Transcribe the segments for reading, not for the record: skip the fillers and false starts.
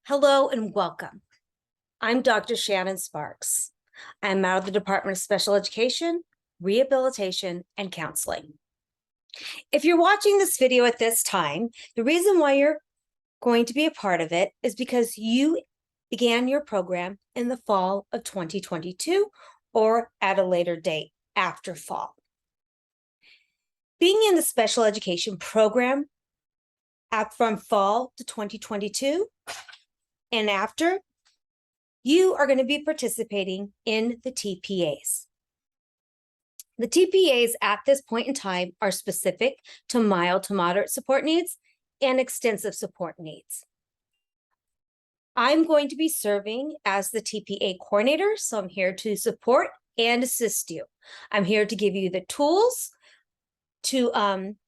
Hello and welcome. I'm Dr. Shannon Sparks. I'm out of the Department of Special Education, Rehabilitation, and Counseling. If you're watching this video at this time, the reason why you're going to be a part of it is because you began your program in the fall of 2022 or at a later date after fall. Being in the special education program from fall to 2022 and after, you are going to be participating in the TPAs. The TPAs at this point in time are specific to mild to moderate support needs and extensive support needs. I'm going to be serving as the TPA coordinator, so I'm here to support and assist you. I'm here to give you the tools to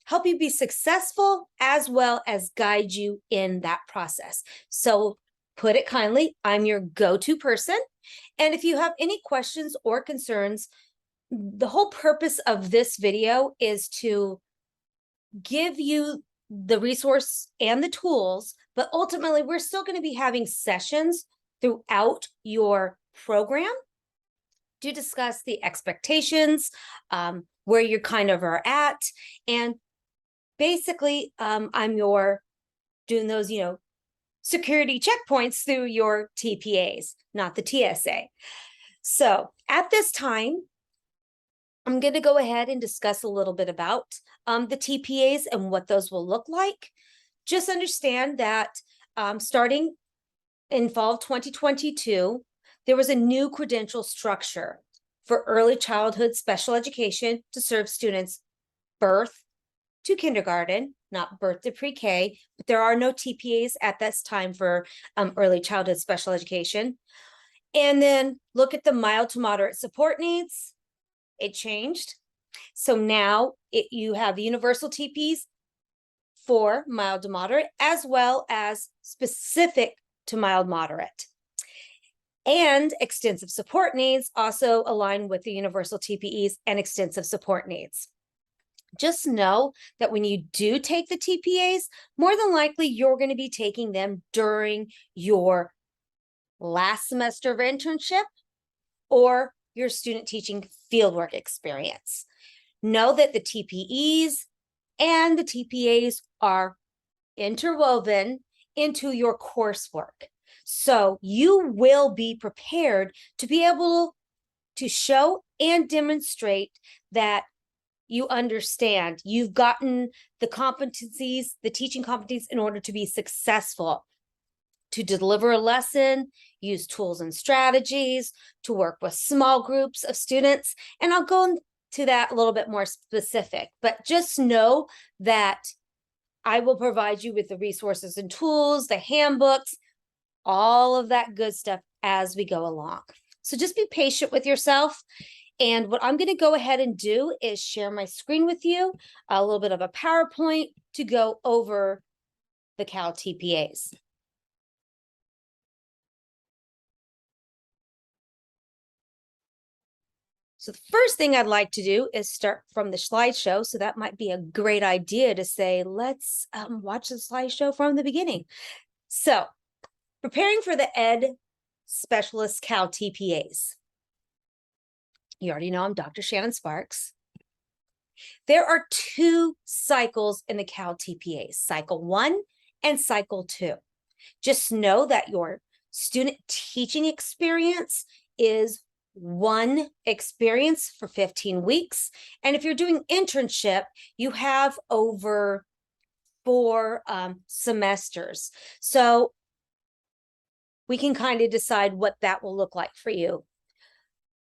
help you be successful as well as guide you in that process. So put it kindly, I'm your go-to person. And if you have any questions or concerns, the whole purpose of this video is to give you the resource and the tools, but ultimately we're still going to be having sessions throughout your program to discuss the expectations, where you kind of are at. And basically, I'm doing those, security checkpoints through your TPAs, not the TSA. So at this time, I'm going to go ahead and discuss a little bit about the TPAs and what those will look like. Just understand that starting in fall 2022, there was a new credential structure for early childhood special education to serve students birth to kindergarten, not birth to pre-K, but there are no TPAs at this time for early childhood special education. And then look at the mild to moderate support needs. It changed. So now you have universal TPs for mild to moderate, as well as specific to mild moderate. And extensive support needs also align with the universal TPEs and extensive support needs. Just know that when you do take the TPAs, more than likely you're going to be taking them during your last semester of internship or your student teaching fieldwork experience. Know that the TPEs and the TPAs are interwoven into your coursework. So you will be prepared to be able to show and demonstrate that you understand, you've gotten the competencies, the teaching competencies in order to be successful, to deliver a lesson, use tools and strategies, to work with small groups of students. And I'll go into that a little bit more specific, but just know that I will provide you with the resources and tools, the handbooks, all of that good stuff as we go along. So just be patient with yourself. And what I'm going to go ahead and do is share my screen with you, a little bit of a PowerPoint to go over the Cal TPAs. So the first thing I'd like to do is start from the slideshow. So that might be a great idea to say, let's watch the slideshow from the beginning. So preparing for the Ed Specialist Cal TPAs. You already know I'm Dr. Shannon Sparks. There are two cycles in the Cal TPAs, cycle 1 and cycle 2. Just know that your student teaching experience is one experience for 15 weeks. And if you're doing internship, you have over 4 semesters. So we can kind of decide what that will look like for you.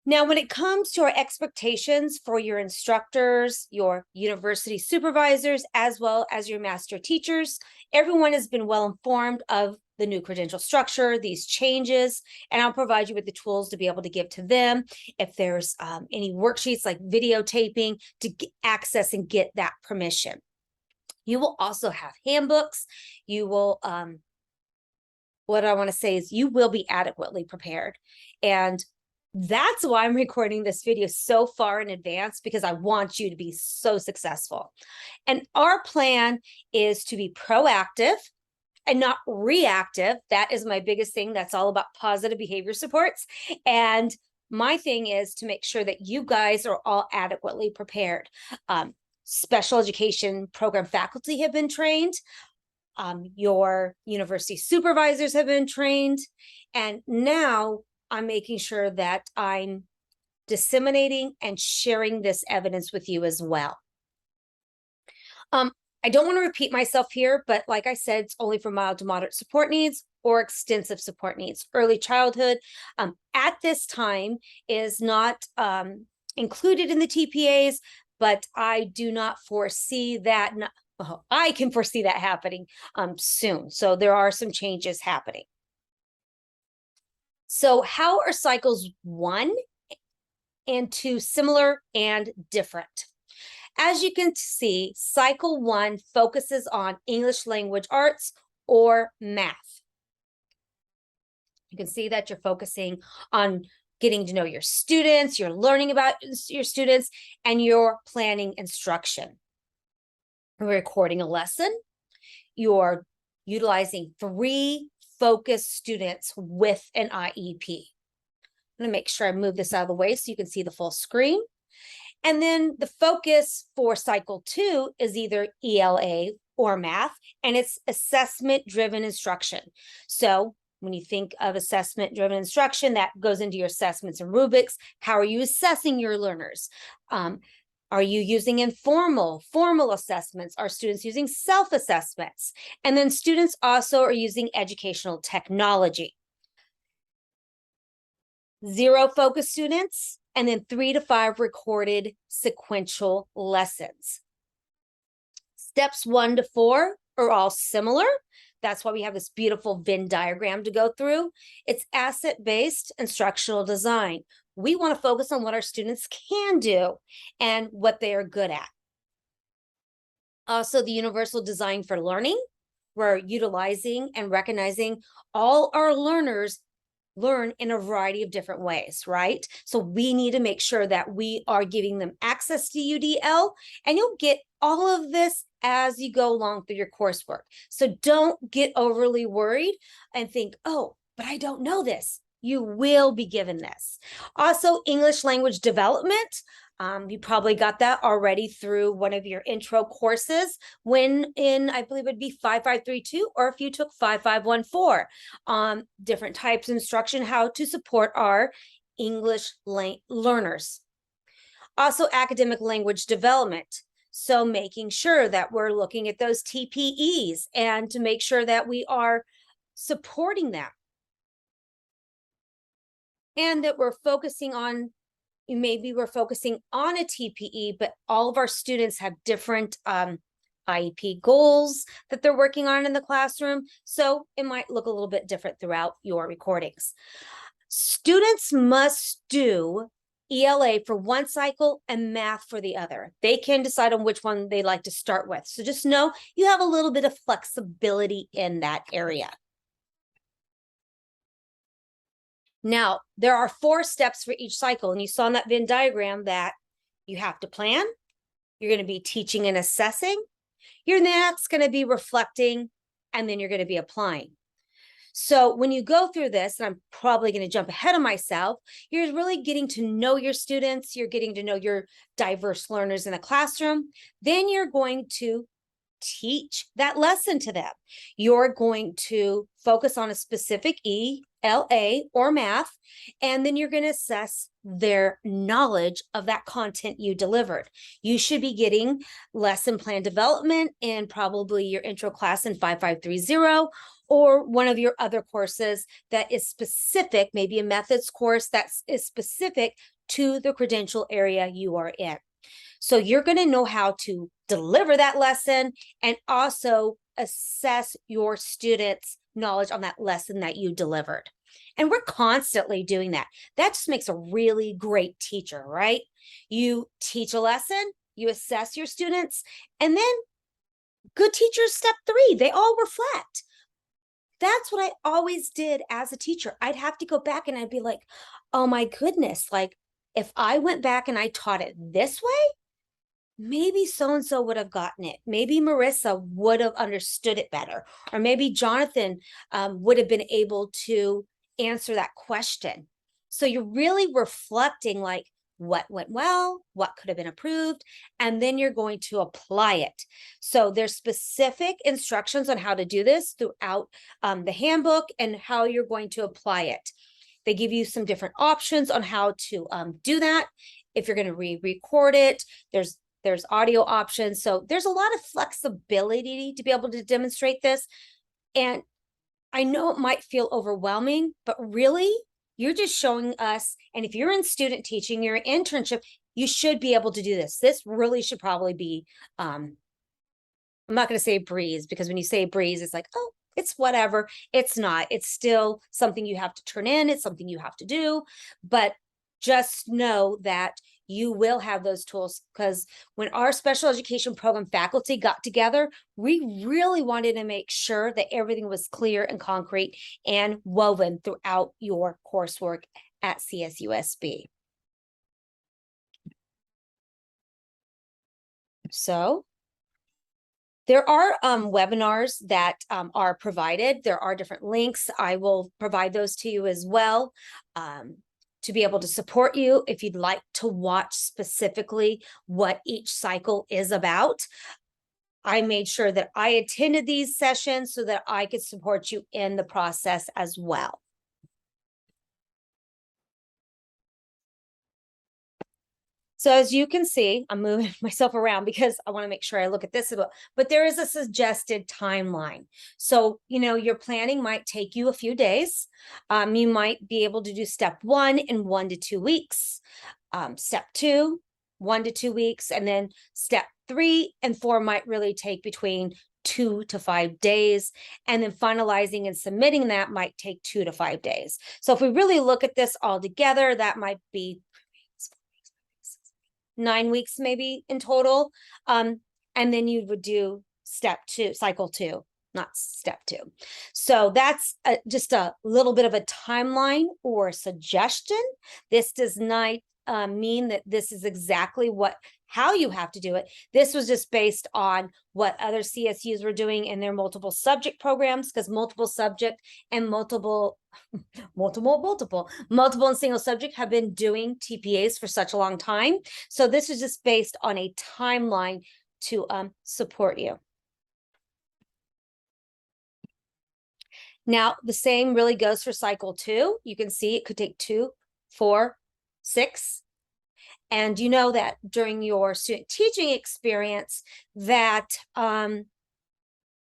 Now, when it comes to our expectations for your instructors, your university supervisors, as well as your master teachers, everyone has been well informed of the new credential structure, these changes, and I'll provide you with the tools to be able to give to them. If there's any worksheets like videotaping to access and get that permission. You will also have handbooks. You will, what I want to say is you will be adequately prepared. And that's why I'm recording this video so far in advance, because I want you to be so successful. And our plan is to be proactive and not reactive. That is my biggest thing. That's all about positive behavior supports. And my thing is to make sure that you guys are all adequately prepared. Special education program faculty have been trained. Your university supervisors have been trained. And now I'm making sure that I'm disseminating and sharing this evidence with you as well. I don't want to repeat myself here, but like I said, it's only for mild to moderate support needs or extensive support needs. Early childhood at this time is not included in the TPAs, but I do not foresee that. I can foresee that happening soon. So there are some changes happening. So how are cycles 1 and 2 similar and different? As you can see, cycle 1 focuses on English language arts or math. You can see that you're focusing on getting to know your students, you're learning about your students, and you're planning instruction. You're recording a lesson. You're utilizing 3 focused students with an IEP. I'm going to make sure I move this out of the way so you can see the full screen. And then the focus for cycle 2 is either ELA or math, and it's assessment-driven instruction. So when you think of assessment-driven instruction, that goes into your assessments and rubrics. How are you assessing your learners? Are you using informal, formal assessments? Are students using self-assessments? And then students also are using educational technology. 0 focus students, and then 3 to 5 recorded sequential lessons. Steps 1 to 4 are all similar. That's why we have this beautiful Venn diagram to go through. It's asset-based instructional design. We want to focus on what our students can do and what they are good at. Also, the universal design for learning. We're utilizing and recognizing all our learners learn in a variety of different ways, right? So we need to make sure that we are giving them access to UDL, and you'll get all of this as you go along through your coursework. So don't get overly worried and think, oh, but I don't know this. You will be given this. Also, English language development. You probably got that already through one of your intro courses when in, I believe it'd be 5532, or if you took 5514, different types of instruction, how to support our English learners. Also, academic language development. So making sure that we're looking at those TPEs and to make sure that we are supporting them. And that we're focusing on, maybe we're focusing on a TPE, but all of our students have different IEP goals that they're working on in the classroom. So it might look a little bit different throughout your recordings. Students must do ELA for one cycle and math for the other. They can decide on which one they like to start with. So just know you have a little bit of flexibility in that area. Now, there are 4 steps for each cycle, and you saw in that Venn diagram that you have to plan, you're going to be teaching and assessing, you're next going to be reflecting, and then you're going to be applying. So when you go through this, and I'm probably going to jump ahead of myself, you're really getting to know your students, you're getting to know your diverse learners in the classroom, then you're going to teach that lesson to them. You're going to focus on a specific ELA or math, and then you're going to assess their knowledge of that content you delivered. You should be getting lesson plan development in probably your intro class in 5530 or one of your other courses that is specific, maybe a methods course that is specific to the credential area you are in. So you're going to know how to deliver that lesson and also assess your students' knowledge on that lesson that you delivered. And we're constantly doing that. That just makes a really great teacher, right? You teach a lesson, you assess your students, and then good teachers, step 3, they all reflect. That's what I always did as a teacher. I'd have to go back and I'd be like, oh my goodness, like if I went back and I taught it this way, maybe so-and-so would have gotten it. Maybe Marissa would have understood it better. Or maybe Jonathan would have been able to answer that question. So you're really reflecting like what went well, what could have been improved, and then you're going to apply it. So there's specific instructions on how to do this throughout the handbook and how you're going to apply it. They give you some different options on how to do that. If you're going to re-record it, there's audio options. So there's a lot of flexibility to be able to demonstrate this. And I know it might feel overwhelming, but really you're just showing us. And if you're in student teaching, you're in internship, you should be able to do this. This really should probably be, I'm not going to say breeze, because when you say breeze, it's like, oh, it's whatever. It's not. It's still something you have to turn in. It's something you have to do. But just know that you will have those tools, because when our special education program faculty got together, we really wanted to make sure that everything was clear and concrete and woven throughout your coursework at CSUSB. So there are webinars that are provided. There are different links. I will provide those to you as well. To be able to support you if you'd like to watch specifically what each cycle is about. I made sure that I attended these sessions so that I could support you in the process as well. So as you can see, I'm moving myself around because I want to make sure I look at this, but there is a suggested timeline. So, your planning might take you a few days. You might be able to do step 1 in 1 to 2 weeks, step 2, 1 to 2 weeks, and then step 3 and 4 might really take between 2 to 5 days. And then finalizing and submitting that might take 2 to 5 days. So if we really look at this all together, that might be 9 weeks maybe in total. And then you would do step 2, cycle 2, not step 2. So that's just a little bit of a timeline or suggestion. This does not mean that this is exactly how you have to do it. This was just based on what other CSUs were doing in their multiple subject programs, because multiple subject and multiple and single subject have been doing TPAs for such a long time. So this is just based on a timeline to support you. Now, the same really goes for cycle 2. You can see it could take 2, 4, 6. And you know that during your student teaching experience that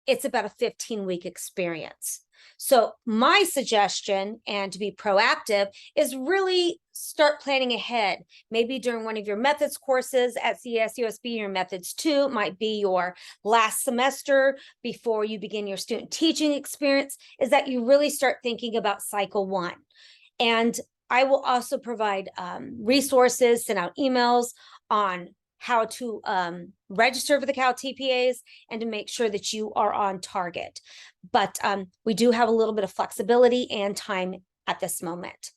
it's about a 15-week experience. So my suggestion, and to be proactive, is really start planning ahead. Maybe during one of your methods courses at CSUSB, your methods 2 might be your last semester before you begin your student teaching experience, is that you really start thinking about cycle 1. And I will also provide resources, send out emails on how to register for the Cal TPAs and to make sure that you are on target. But we do have a little bit of flexibility and time at this moment.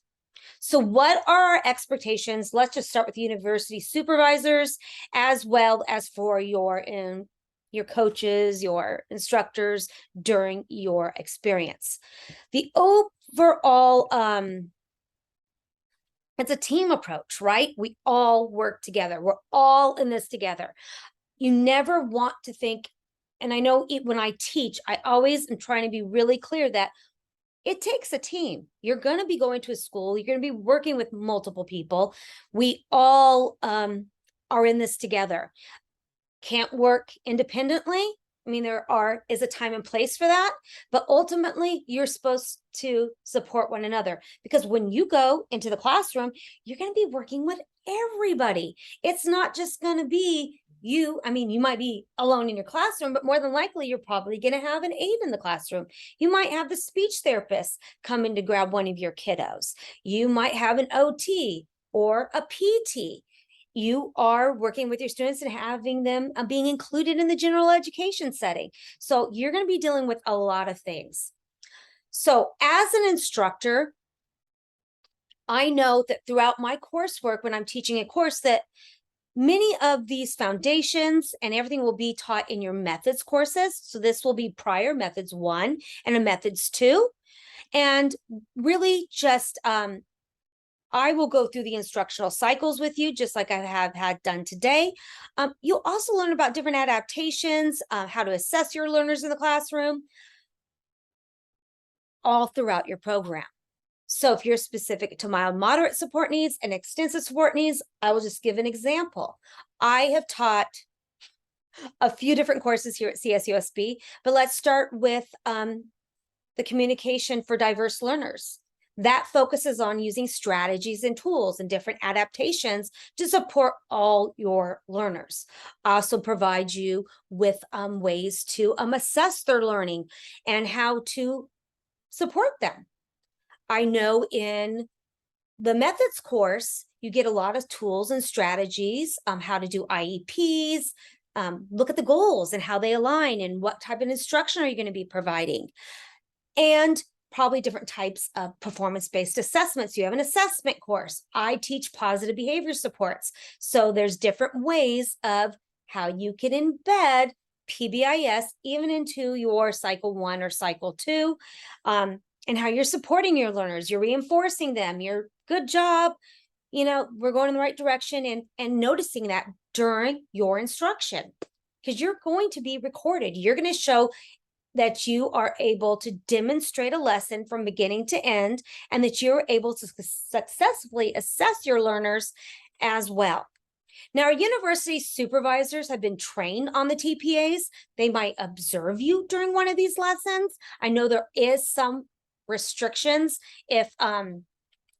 So what are our expectations? Let's just start with university supervisors, as well as for your coaches, your instructors during your experience. The overall, it's a team approach, right? We all work together. We're all in this together. You never want to think, and I know when I teach, I always am trying to be really clear that it takes a team. You're going to be going to a school. You're going to be working with multiple people. We all are in this together. Can't work independently. I mean, there is a time and place for that, but ultimately you're supposed to support one another, because when you go into the classroom, you're going to be working with everybody. It's not just going to be you. I mean, you might be alone in your classroom, but more than likely you're probably going to have an aide in the classroom. You might have the speech therapist come in to grab one of your kiddos. You might have an OT or a PT. You are working with your students and having them being included in the general education setting. So you're going to be dealing with a lot of things. So as an instructor, I know that throughout my coursework, when I'm teaching a course, that Many of these foundations and everything will be taught in your methods courses. So this will be prior methods 1 and a methods 2. And really just, I will go through the instructional cycles with you, just like I have had done today. You'll also learn about different adaptations, how to assess your learners in the classroom, all throughout your program. So if you're specific to mild, moderate support needs and extensive support needs, I will just give an example. I have taught a few different courses here at CSUSB, but let's start with the communication for diverse learners. That focuses on using strategies and tools and different adaptations to support all your learners. I also provide you with ways to assess their learning and how to support them. I know in the methods course, you get a lot of tools and strategies, how to do IEPs, look at the goals and how they align and what type of instruction are you going to be providing. And probably different types of performance-based assessments. You have an assessment course. I teach positive behavior supports. So there's different ways of how you can embed PBIS even into your cycle 1 or cycle 2, and how you're supporting your learners. You're reinforcing them. You're good job. You know, we're going in the right direction, and noticing that during your instruction, because you're going to be recorded. You're going to show that you are able to demonstrate a lesson from beginning to end, and that you're able to successfully assess your learners as well. Now, our university supervisors have been trained on the TPAs. They might observe you during one of these lessons. I know there is some restrictions if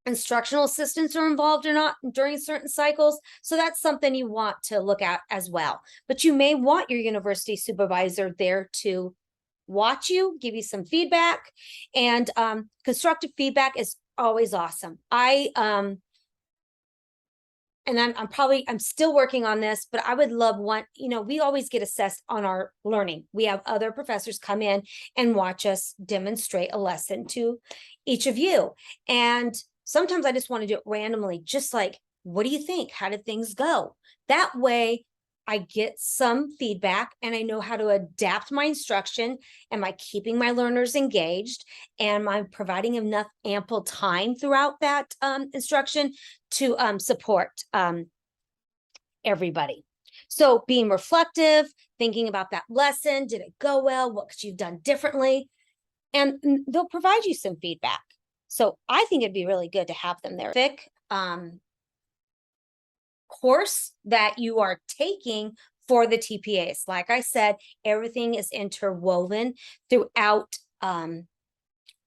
instructional assistants are involved or not during certain cycles. So that's something you want to look at as well. But you may want your university supervisor there to watch you, give you some feedback, and constructive feedback is always awesome. I'm still working on this, but I would love one, we always get assessed on our learning. We have other professors come in and watch us demonstrate a lesson to each of you. And sometimes I just want to do it randomly, just like, what do you think? How did things go? That way I get some feedback and I know how to adapt my instruction. Am I keeping my learners engaged? Am I providing enough ample time throughout that instruction to support everybody? So being reflective, thinking about that lesson, did it go well? What could you have done differently? And they'll provide you some feedback. So I think it'd be really good to have them there. Course that you are taking for the TPAs. Like I said, everything is interwoven throughout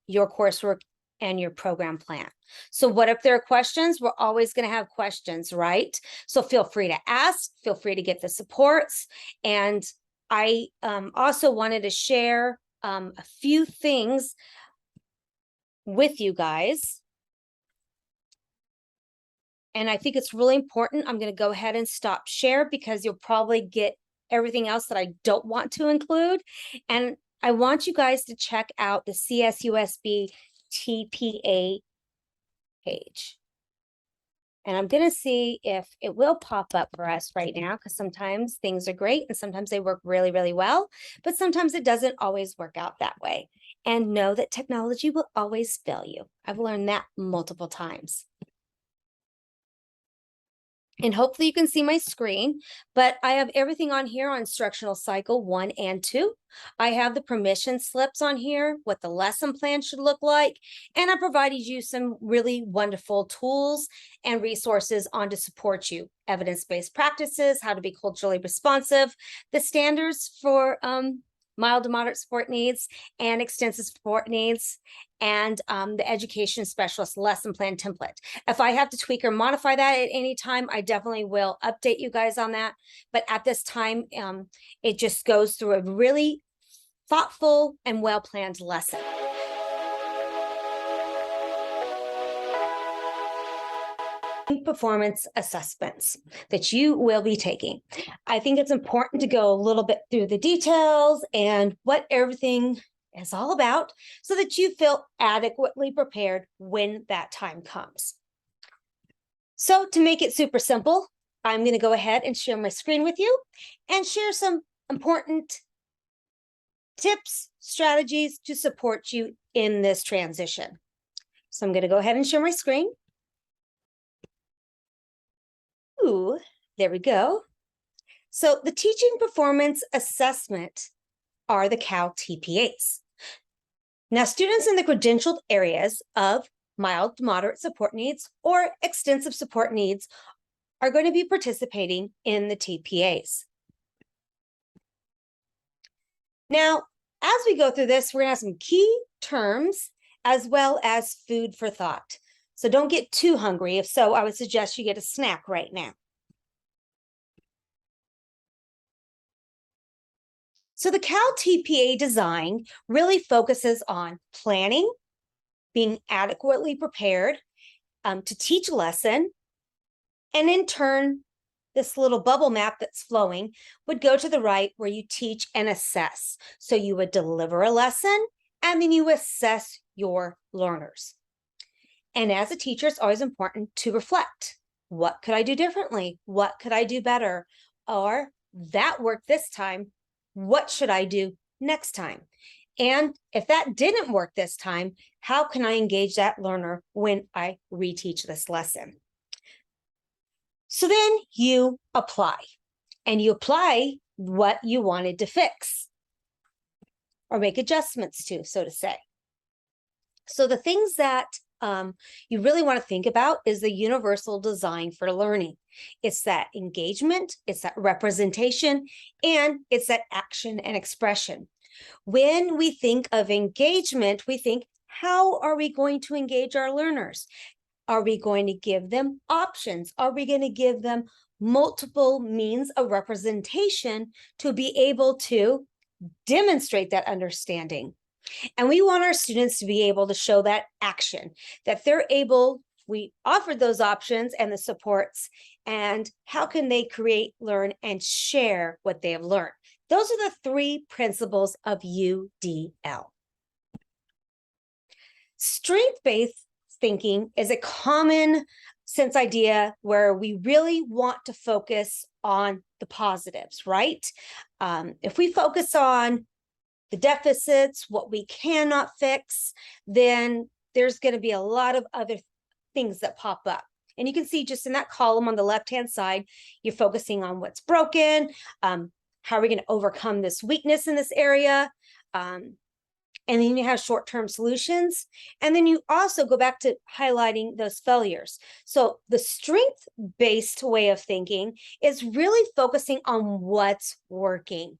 your coursework and your program plan. So what if there are questions? We're always going to have questions, right? So feel free to ask, feel free to get the supports. And I also wanted to share a few things with you guys. And I think it's really important. I'm going to go ahead and stop share because you'll probably get everything else that I don't want to include. And I want you guys to check out the CSUSB TPA page. And I'm going to see if it will pop up for us right now, because sometimes things are great and sometimes they work really, really well, but sometimes it doesn't always work out that way. And know that technology will always fail you. I've learned that multiple times. And hopefully you can see my screen, but I have everything on here on instructional cycle 1 and 2. I have the permission slips on here, what the lesson plan should look like, and I provided you some really wonderful tools and resources on to support you. Evidence-based practices, how to be culturally responsive, the standards for mild to moderate support needs and extensive support needs, and the education specialist lesson plan template. If I have to tweak or modify that at any time, I definitely will update you guys on that. But at this time, it just goes through a really thoughtful and well-planned lesson. Performance assessments that you will be taking. I think it's important to go a little bit through the details and what everything is all about so that you feel adequately prepared when that time comes. So to make it super simple, I'm going to go ahead and share my screen with you and share some important tips, strategies to support you in this transition. So I'm going to go ahead and share my screen. Ooh, there we go. So the teaching performance assessment are the CAL TPAs. Now, students in the credentialed areas of mild to moderate support needs or extensive support needs are going to be participating in the TPAs. Now, as we go through this, we're going to have some key terms as well as food for thought. So don't get too hungry. If so, I would suggest you get a snack right now. So the CAL TPA design really focuses on planning, being adequately prepared to teach a lesson, and in turn, this little bubble map that's flowing would go to the right where you teach and assess. So you would deliver a lesson and then you assess your learners. And as a teacher, it's always important to reflect. What could I do differently? What could I do better? Or that worked this time. What should I do next time? And if that didn't work this time, how can I engage that learner when I reteach this lesson? So then you apply, and you apply what you wanted to fix or make adjustments to, so to say. So the things that you really want to think about is the universal design for learning. It's that engagement, it's that representation, and it's that action and expression. When we think of engagement, we think, how are we going to engage our learners? Are we going to give them options? Are we going to give them multiple means of representation to be able to demonstrate that understanding? And we want our students to be able to show that action, that they're able, we offered those options and the supports, and how can they create, learn, and share what they have learned? Those are the three principles of UDL. Strength-based thinking is a common sense idea where we really want to focus on the positives, right? If we focus on the deficits, what we cannot fix, then there's going to be a lot of other things that pop up. And you can see just in that column on the left-hand side, you're focusing on what's broken, how are we going to overcome this weakness in this area, and then you have short-term solutions. And then you also go back to highlighting those failures. So the strength-based way of thinking is really focusing on what's working.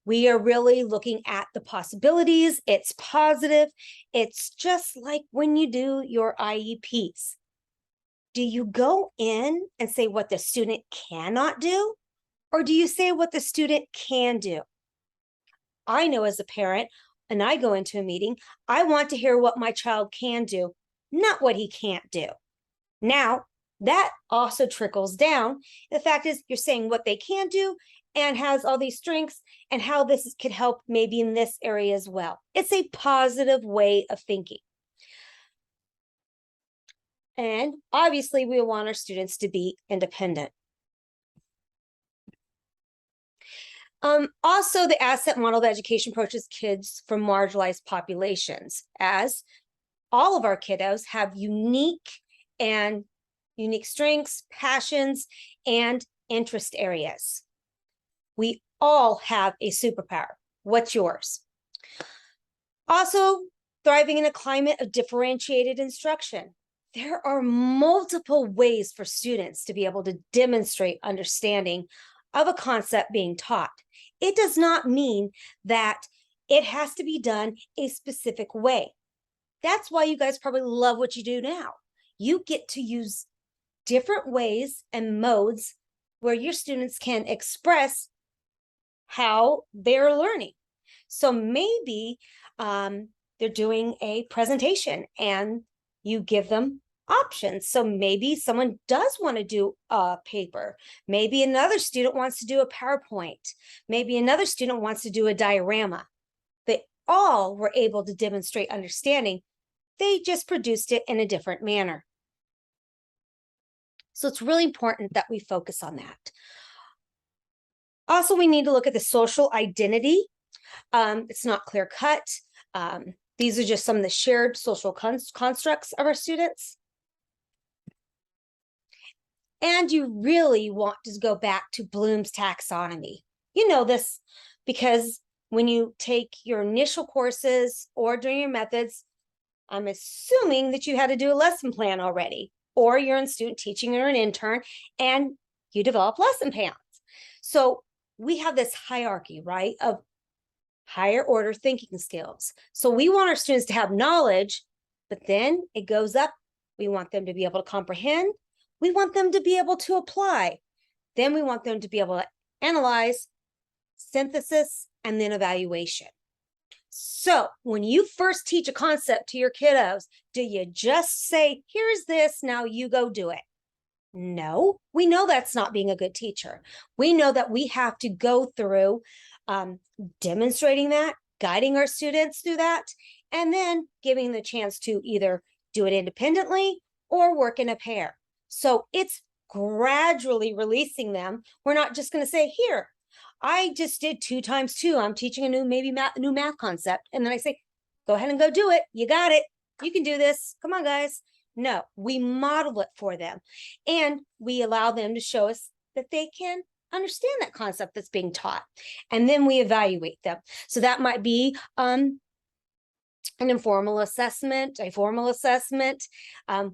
We are really looking at the possibilities. It's positive. It's just like when you do your IEPs. Do you go in and say what the student cannot do? Or do you say what the student can do? I know as a parent, and I go into a meeting, I want to hear what my child can do, not what he can't do. Now, that also trickles down. The fact is, you're saying what they can do and has all these strengths and how this could help maybe in this area as well. It's a positive way of thinking. And obviously, we want our students to be independent. Also, the asset model of education approaches kids from marginalized populations, as all of our kiddos have unique strengths, passions, and interest areas. We all have a superpower. What's yours? Also, thriving in a climate of differentiated instruction. There are multiple ways for students to be able to demonstrate understanding of a concept being taught. It does not mean that it has to be done a specific way. That's why you guys probably love what you do now. You get to use different ways and modes where your students can express how they're learning. So maybe they're doing a presentation and you give them options. So maybe someone does want to do a paper. Maybe another student wants to do a PowerPoint. Maybe another student wants to do a diorama. They all were able to demonstrate understanding. They just produced it in a different manner. So it's really important that we focus on that. Also, we need to look at the social identity. It's not clear cut. These are just some of the shared social constructs of our students. And you really want to go back to Bloom's taxonomy. You know this because when you take your initial courses or during your methods, I'm assuming that you had to do a lesson plan already, or you're in student teaching or an intern and you develop lesson plans. So we have this hierarchy, right, of higher order thinking skills. So we want our students to have knowledge, but then it goes up. We want them to be able to comprehend. We want them to be able to apply. Then we want them to be able to analyze, synthesis, and then evaluation. So when you first teach a concept to your kiddos, do you just say, here's this, now you go do it? No, we know that's not being a good teacher. We know that we have to go through demonstrating that, guiding our students through that, and then giving the chance to either do it independently or work in a pair. So it's gradually releasing them. We're not just going to say, here, I just did 2 times 2. I'm teaching a new math concept. And then I say, go ahead and go do it. You got it. You can do this. Come on, guys. No, we model it for them. And we allow them to show us that they can understand that concept that's being taught. And then we evaluate them. So that might be an informal assessment, a formal assessment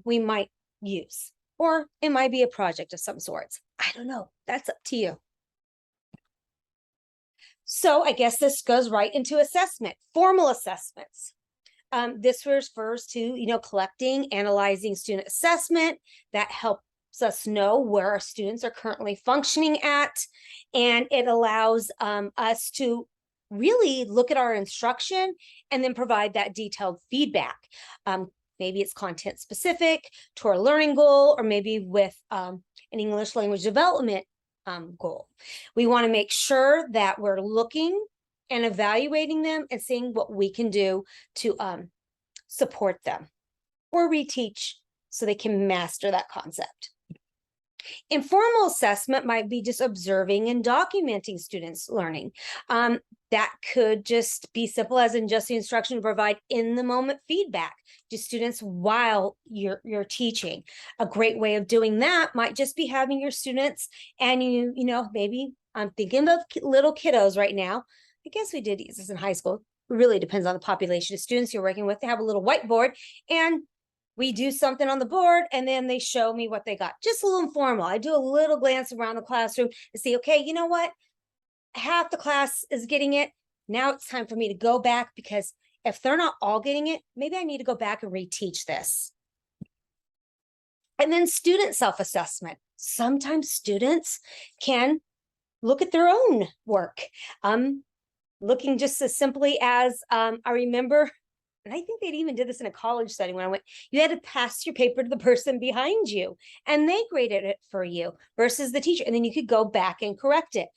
we might use. Or it might be a project of some sorts. I don't know. That's up to you. So I guess this goes right into assessment, formal assessments. This refers to, collecting, analyzing student assessment that helps us know where our students are currently functioning at. And it allows us to really look at our instruction and then provide that detailed feedback. Maybe it's content specific to our learning goal, or maybe with an English language development goal. We want to make sure that we're looking and evaluating them and seeing what we can do to support them or reteach so they can master that concept. Informal assessment might be just observing and documenting students' learning. That could just be simple as in just the instruction to provide in-the-moment feedback to students while you're teaching. A great way of doing that might just be having your students and maybe I'm thinking of little kiddos right now. I guess we did use this in high school. It really depends on the population of students you're working with. They have a little whiteboard and we do something on the board and then they show me what they got. Just a little informal. I do a little glance around the classroom to see, okay, you know what? Half the class is getting it. Now it's time for me to go back, because if they're not all getting it, maybe I need to go back and reteach this. And then student self-assessment. Sometimes students can look at their own work. Looking just as simply as I remember, and I think they even did this in a college setting when I went, you had to pass your paper to the person behind you and they graded it for you versus the teacher. And then you could go back and correct it.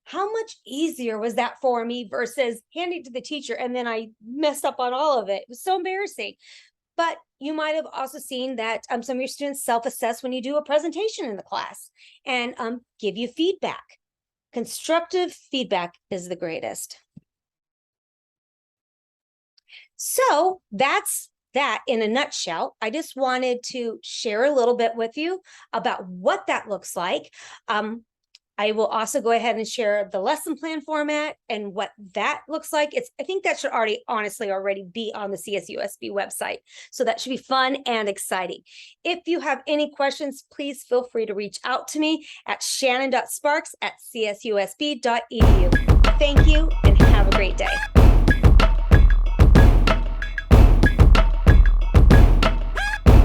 How much easier was that for me versus handing it to the teacher and then I messed up on all of it? It was so embarrassing. But you might have also seen that some of your students self-assess when you do a presentation in the class and give you feedback. Constructive feedback is the greatest. So that's that in a nutshell. I just wanted to share a little bit with you about what that looks like. I will also go ahead and share the lesson plan format and what that looks like. I think that should already be on the CSUSB website. So that should be fun and exciting. If you have any questions, please feel free to reach out to me at shannon.sparks@csusb.edu. Thank you and have a great day.